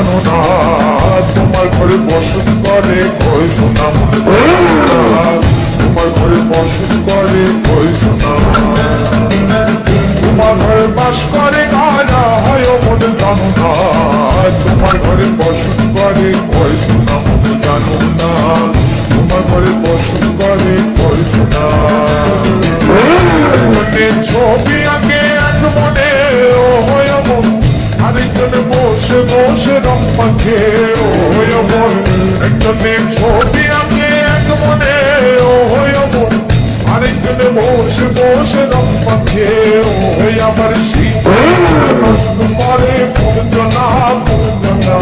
জানো না, তোমার ঘরে বসত করে কই সোনা মনে জানো না, তোমার ঘরে বসত করে কই সোনা, তোমার ঘরে বাস করে কারা হয় মনে জানো না, তোমার ঘরে বসত করে কই সোনা মনে জানো না, তোমার ঘরে বসত করে কই সোনা। ছবি আঁকে এক মনে ও হয় মন, আরেকজনে বসে বসে রং মাখে ও হয় মন, একজনে ছবি আঁকে এক মনে ও হয় মন, আরেকজনে বসে বসে রং মাখে ও হয় আমার শীত পরে কঞ্জনা কঞ্জনা,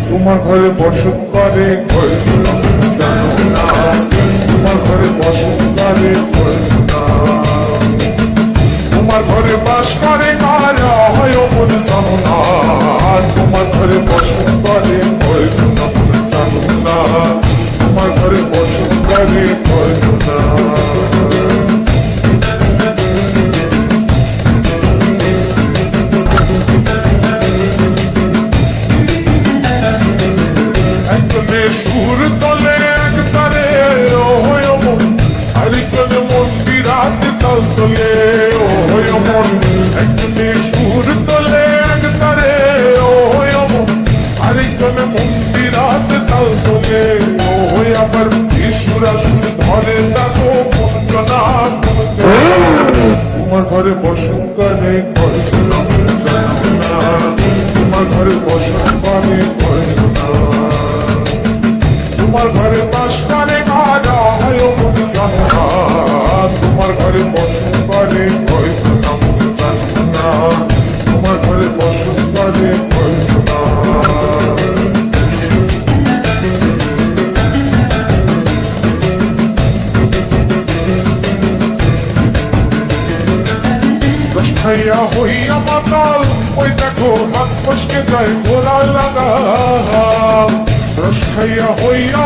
তোমার ঘরে বসত করে কই সোনা জানো না, তোমার ঘরে বসত করে কই সোনা, তোমার ঘরে বাস করে কারা হয় মনে জানো না, তোমার ঘরে বসত করে কই সোনা মনে জানো না, তোমার ঘরে বসত করে কই সোনা। একজনে সুর তলে এক তারে ও হয় মন, আরেকজনে মন্দিরাত তাল তলে ও হয় মন, একজনে সুর তলে এক তারে ও হয় মন, আরেকজনে মন্দিরাত তাল তলে ও হয় আবার ঈশ্বরা সুর ধরে তাকো কঞ্জনা কঞ্জনা, তোমার ঘরে বসত করে কই সোনা মনে জানো না, তোমার ঘরে বসত করে কই সোনা, তোমার ঘরে বাস করে কারা হয় মনে জানো না, তোমার ঘরে বসত করে কই সোনা মনে জানো না, তোমার ঘরে বসত করে কই সোনা। খাইয়া হইয়া মাতাল ওই দেখো হাত ফসকে যায় ঘোরা লাগা, রস খাইয়া হইয়া